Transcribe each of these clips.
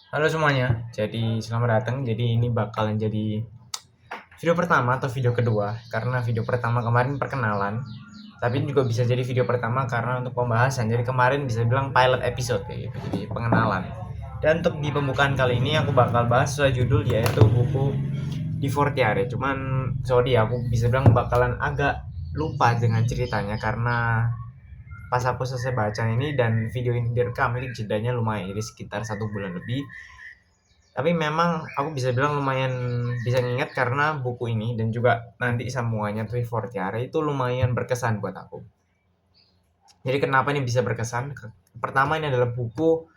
Halo semuanya, jadi selamat datang. Jadi ini bakalan jadi video pertama atau video kedua, karena video pertama kemarin perkenalan, tapi ini juga bisa jadi video pertama karena untuk pembahasan. Jadi kemarin bisa bilang pilot episode kayak gitu, jadi pengenalan. Dan untuk di pembukaan kali ini aku bakal bahas sesuai judul, yaitu buku Di Fortiare. Cuman sorry, aku bisa bilang bakalan agak lupa dengan ceritanya karena pas aku selesai baca ini dan video ini direkam, ini jedanya lumayan, jadi sekitar 1 bulan lebih. Tapi memang aku bisa bilang lumayan bisa nginget karena buku ini dan juga nanti sambungannya Twi Fortiare itu lumayan berkesan buat aku. Jadi kenapa ini bisa berkesan? Pertama, ini adalah buku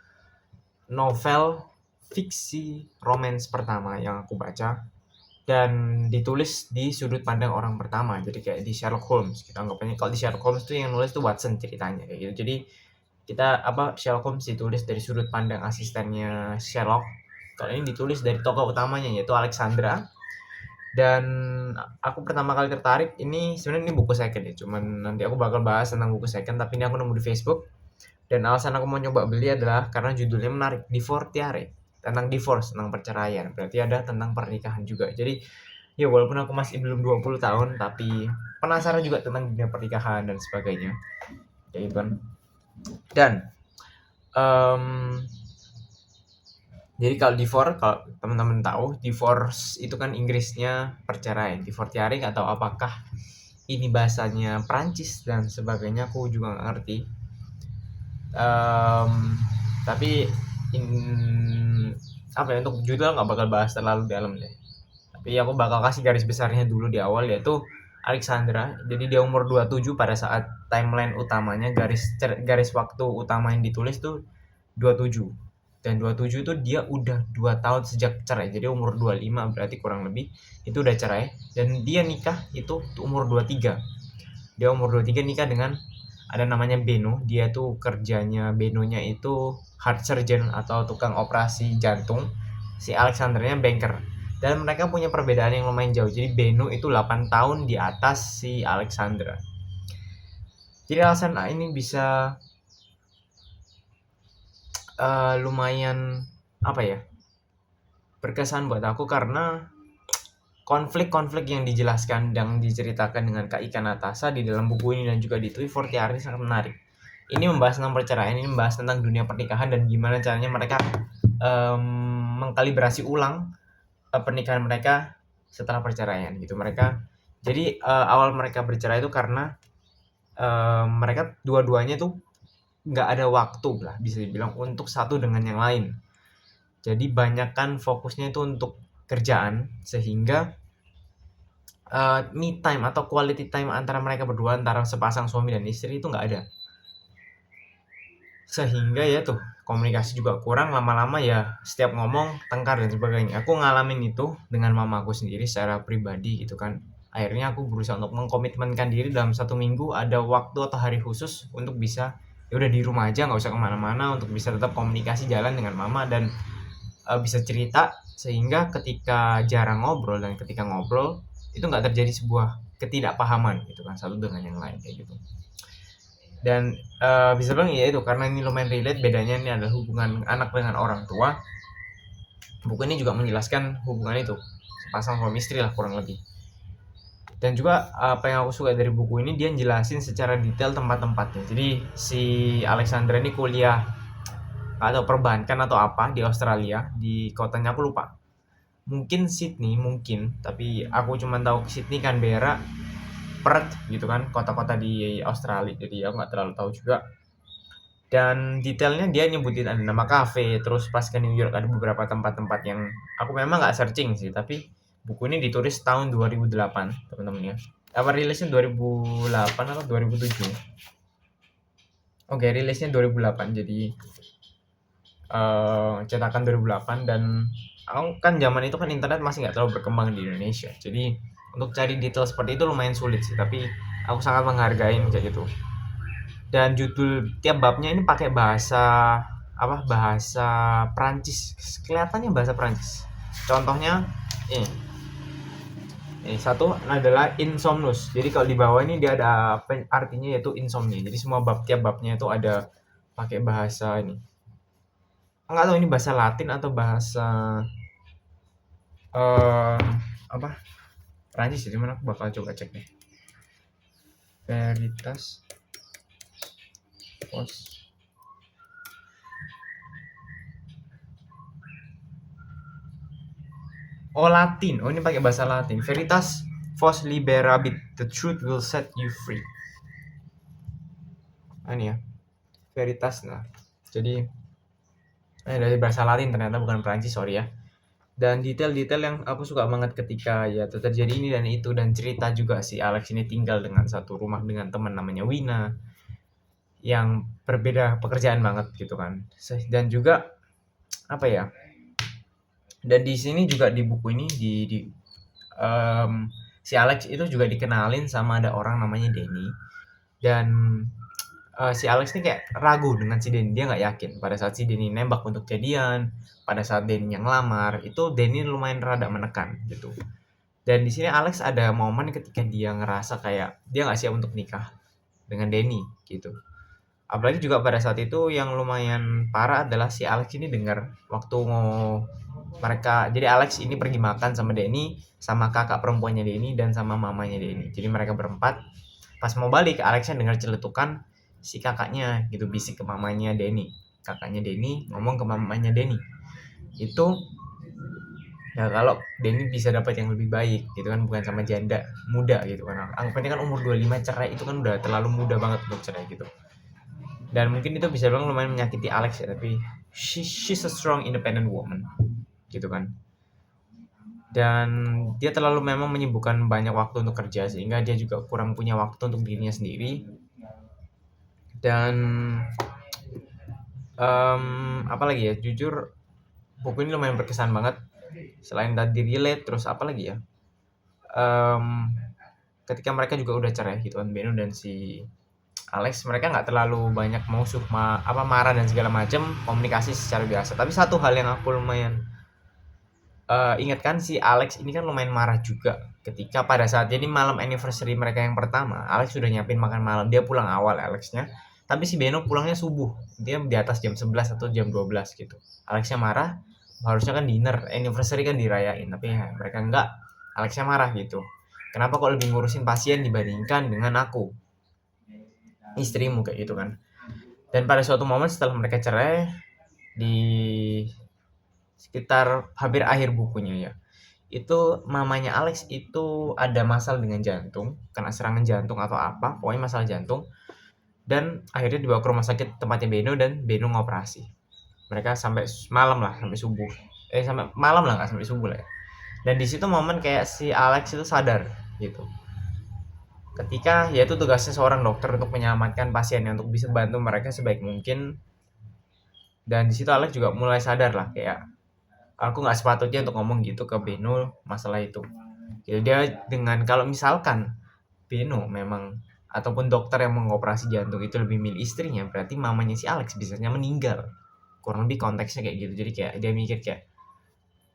novel fiksi romance pertama yang aku baca dan ditulis di sudut pandang orang pertama. Jadi kayak di Sherlock Holmes. Kita anggapnya kalau di Sherlock Holmes tuh yang nulis tuh Watson ceritanya kayak gitu. Jadi Sherlock Holmes ditulis dari sudut pandang asistennya Sherlock. Kalau ini ditulis dari tokoh utamanya yaitu Alexandra. Dan aku pertama kali tertarik ini sebenarnya ini buku second ya, cuman nanti aku bakal bahas tentang buku second, tapi ini aku nemu di Facebook. Dan alasan aku mau nyoba beli adalah karena judulnya menarik, Divortiare, tentang divorce, tentang perceraian. Berarti ada tentang pernikahan juga. Jadi ya walaupun aku masih belum 20 tahun, tapi penasaran juga tentang dunia pernikahan dan sebagainya. Kayak gitu kan. Dan em, jadi kalau teman-teman tahu, divorce itu kan Inggrisnya perceraian. Divortiare nggak tahu apakah ini bahasanya Prancis dan sebagainya, aku juga nggak ngerti. Em, tapi in, apa ya, untuk judul nggak bakal bahas terlalu dalam deh. Tapi aku bakal kasih garis besarnya dulu di awal, yaitu Alexandra. Jadi dia umur 27 pada saat timeline utamanya, garis waktu utama yang ditulis tuh 27. Dan 27 itu dia udah 2 tahun sejak cerai. Jadi umur 25 berarti kurang lebih itu udah cerai, dan dia nikah itu umur 23. Dia umur 23 nikah dengan ada namanya Beno. Dia tuh kerjanya, Benonya itu heart surgeon atau tukang operasi jantung. Si Alexandernya banker. Dan mereka punya perbedaan yang lumayan jauh. Jadi Beno itu 8 tahun di atas si Alexandra. Jadi alasan ini bisa lumayan apa ya, berkesan buat aku karena konflik-konflik yang dijelaskan dan diceritakan dengan Kak Ika Natasa di dalam buku ini dan juga di Twi Fortiari sangat menarik. Ini membahas tentang perceraian, ini membahas tentang dunia pernikahan dan gimana caranya mereka mengkalibrasi ulang pernikahan mereka setelah perceraian gitu. Awal mereka bercerai itu karena mereka dua-duanya tuh nggak ada waktu lah, bisa dibilang, untuk satu dengan yang lain. Jadi banyakkan fokusnya itu untuk kerjaan, sehingga me time atau quality time antara mereka berdua, antara sepasang suami dan istri itu nggak ada. Sehingga ya tuh komunikasi juga kurang, lama-lama ya setiap ngomong tengkar dan sebagainya. Aku ngalamin itu dengan mamaku sendiri secara pribadi gitu kan. Akhirnya aku berusaha untuk mengkomitmenkan diri dalam 1 minggu ada waktu atau hari khusus untuk bisa ya udah di rumah aja, nggak usah kemana-mana, untuk bisa tetap komunikasi jalan dengan mama dan bisa cerita, sehingga ketika jarang ngobrol dan ketika ngobrol itu nggak terjadi sebuah ketidakpahaman gitu kan, satu dengan yang lain kayak gitu. Dan bisa bilang ya itu karena ini lumayan relate, bedanya ini adalah hubungan anak dengan orang tua. Buku ini juga menjelaskan hubungan itu sepasang suami istri lah kurang lebih. Dan juga apa yang aku suka dari buku ini, dia jelasin secara detail tempat-tempatnya. Jadi si Alexandra ini kuliah atau perbankan atau apa di Australia, di kotanya aku lupa, mungkin Sydney mungkin, tapi aku cuma tahu Sydney, Canberra, Perth gitu kan, kota-kota di Australia, jadi aku nggak terlalu tahu juga. Dan detailnya dia nyebutin ada nama cafe, terus pas ke New York ada beberapa tempat-tempat yang aku memang nggak searching sih, tapi buku ini ditulis tahun 2008 teman-teman ya. Apa rilisnya 2008 atau 2007? Oke, rilisnya 2008, jadi cetakan 2008. Dan aku kan zaman itu kan internet masih nggak terlalu berkembang di Indonesia, jadi untuk cari detail seperti itu lumayan sulit sih, tapi aku sangat menghargai kayak gitu. Dan judul tiap babnya ini pakai bahasa Prancis, kelihatannya bahasa Prancis. Contohnya ini satu adalah insomnus. Jadi kalau di bawah ini dia ada artinya, yaitu insomnia. Jadi semua tiap babnya itu ada pakai bahasa ini nggak tahu ini bahasa Latin atau bahasa eh apa Prancis, jadi mana aku bakal coba cek deh. Veritas Fos. Oh Latin, oh ini pakai bahasa Latin. Veritas Vos liberabit, the truth will set you free. Ini ya, Veritas lah. Jadi dari bahasa Latin, ternyata bukan Prancis, sorry ya. Dan detail-detail yang aku suka banget ketika ya terjadi ini dan itu, dan cerita juga si Alex ini tinggal dengan satu rumah dengan teman namanya Wina yang berbeda pekerjaan banget gitu kan. Dan juga apa ya? Dan di sini juga di buku ini si Alex itu juga dikenalin sama ada orang namanya Denny. Dan si Alex ini kayak ragu dengan si Denny, dia nggak yakin pada saat si Denny nembak untuk jadian, pada saat Denny yang ngelamar itu Denny lumayan rada menekan gitu. Dan di sini Alex ada momen ketika dia ngerasa kayak dia nggak siap untuk nikah dengan Denny gitu. Apalagi juga pada saat itu yang lumayan parah adalah si Alex ini dengar waktu mau mereka, jadi Alex ini pergi makan sama Denny, sama kakak perempuannya Denny, dan sama mamanya Denny. Jadi mereka berempat. Pas mau balik, Alexnya dengar celetukan si kakaknya gitu, bisik ke mamanya Denny. Kakaknya Denny ngomong ke mamanya Denny. Itu ya kalau Denny bisa dapat yang lebih baik gitu kan, bukan sama janda muda gitu kan. Anggapannya kan umur 25 cerai itu kan udah terlalu muda banget untuk cerai gitu. Dan mungkin itu bisa bilang lumayan menyakiti Alex ya, tapi she's a strong independent woman gitu kan. Dan dia terlalu memang menyibukkan banyak waktu untuk kerja sehingga dia juga kurang punya waktu untuk dirinya sendiri. Dan apa lagi ya, jujur buku ini lumayan berkesan banget. Selain tadi relate, terus apa lagi ya, ketika mereka juga udah cerai gitu kan, Beno dan si Alex, mereka nggak terlalu banyak mau marah dan segala macam, komunikasi secara biasa. Tapi satu hal yang aku lumayan ingat kan, si Alex ini kan lumayan marah juga ketika pada saat jadi malam anniversary mereka yang pertama, Alex sudah nyiapin makan malam, dia pulang awal Alexnya, tapi si Beno pulangnya subuh, dia di atas jam 11 atau jam 12 gitu. Alexnya marah, harusnya kan dinner anniversary kan dirayain, tapi ya, mereka enggak. Alexnya marah gitu, kenapa kok lebih ngurusin pasien dibandingkan dengan aku, istrimu, kayak gitu kan. Dan pada suatu momen setelah mereka cerai, di sekitar hampir akhir bukunya ya, itu mamanya Alex itu ada masalah dengan jantung, kena serangan jantung atau apa, pokoknya masalah jantung. Dan akhirnya dibawa ke rumah sakit tempatnya Beno, dan Beno ngoperasi. Mereka sampai malam lah, sampai subuh. Sampai malam lah, nggak sampai subuh lah ya. Dan di situ momen kayak si Alex itu sadar gitu. Ketika yaitu tugasnya seorang dokter untuk menyelamatkan pasiennya, untuk bisa bantu mereka sebaik mungkin. Dan di situ Alex juga mulai sadar lah kayak, aku nggak sepatutnya untuk ngomong gitu ke Beno masalah itu. Jadi dia dengan, kalau misalkan Beno memang ataupun dokter yang mengoperasi jantung itu lebih milih istrinya, berarti mamanya si Alex bisanya meninggal. Kurang lebih konteksnya kayak gitu. Jadi kayak dia mikir kayak,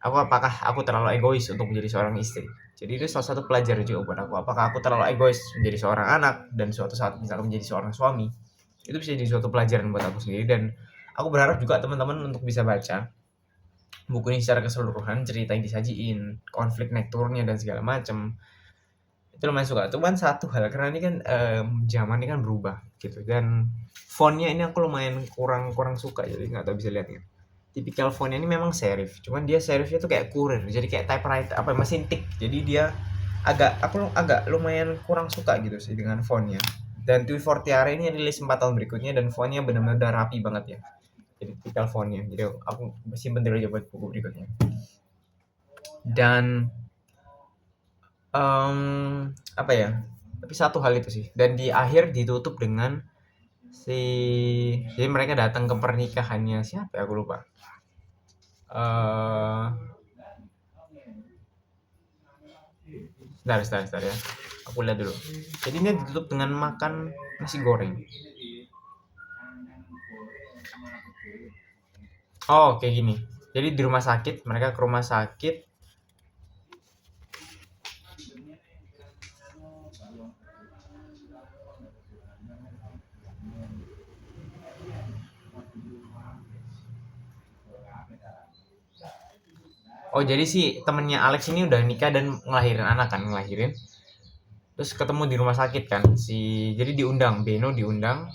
apakah aku terlalu egois untuk menjadi seorang istri? Jadi itu salah satu pelajaran juga buat aku. Apakah aku terlalu egois menjadi seorang anak, dan suatu saat misalkan menjadi seorang suami, itu bisa jadi suatu pelajaran buat aku sendiri. Dan aku berharap juga teman-teman untuk bisa baca buku ini secara keseluruhan, cerita yang disajiin, konflik naik turunnya dan segala macam. Itu lumayan suka. Cuman satu hal, karena ini kan zaman ini kan berubah gitu, dan fontnya ini aku lumayan kurang suka, jadi nggak tahu bisa lihat ya. Tipikal fontnya ini memang serif, cuman dia serifnya tuh kayak kurir, jadi kayak typewriter apa mesin tik. Jadi dia agak lumayan kurang suka gitu sih dengan fontnya. Dan Tui Fortiare ini rilis 4 tahun berikutnya, dan fontnya benar-benar udah rapi banget ya. Jadi tipikal fontnya. Jadi aku simpen dulu aja buat buku berikutnya. Dan apa ya, tapi satu hal itu sih, dan di akhir ditutup dengan jadi mereka datang ke pernikahannya siapa ya, aku lupa. Sebentar ya, aku lihat dulu. Jadi ini ditutup dengan makan nasi goreng. Oh, kayak gini. Jadi di rumah sakit, mereka ke rumah sakit. Oh jadi si temennya Alex ini udah nikah dan ngelahirin anak kan, ngelahirin. Terus ketemu di rumah sakit kan, jadi diundang, Beno diundang,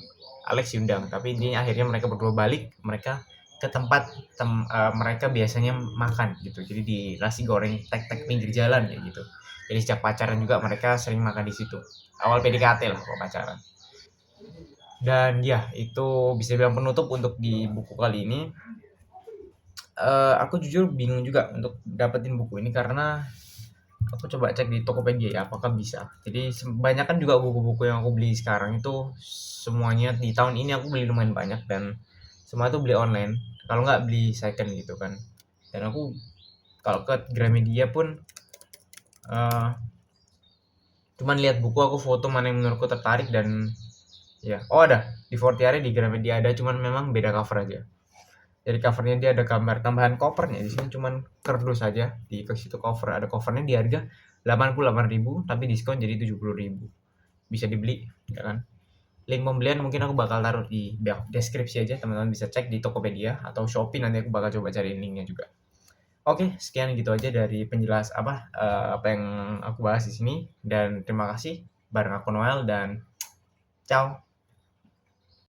Alex diundang. Tapi intinya akhirnya mereka berdua balik, mereka ke tempat mereka biasanya makan gitu. Jadi di nasi goreng tek-tek pinggir jalan ya gitu. Jadi sejak pacaran juga mereka sering makan di situ. Awal PDKT lah kalau pacaran. Dan ya itu bisa bilang penutup untuk di buku kali ini. Aku jujur bingung juga untuk dapetin buku ini karena aku coba cek di Tokopedia ya apakah bisa. Jadi kebanyakan juga buku-buku yang aku beli sekarang itu semuanya di tahun ini aku beli lumayan banyak dan semua itu beli online. Kalau nggak beli second gitu kan. Dan aku kalau ke Gramedia pun eh, cuman lihat buku, aku foto mana yang menurutku tertarik dan ya. Oh ada di Fortiare, di Gramedia ada, cuman memang beda cover aja. Jadi covernya dia ada gambar tambahan covernya, di sini cuman kerdus saja, di situ cover ada covernya di harga 88.000 tapi diskon jadi 70.000. Bisa dibeli ya kan. Link pembelian mungkin aku bakal taruh di deskripsi aja, teman-teman bisa cek di Tokopedia atau Shopee, nanti aku bakal coba cari linknya juga. Oke, sekian gitu aja dari penjelas apa yang aku bahas di sini, dan terima kasih bareng aku Noel dan ciao.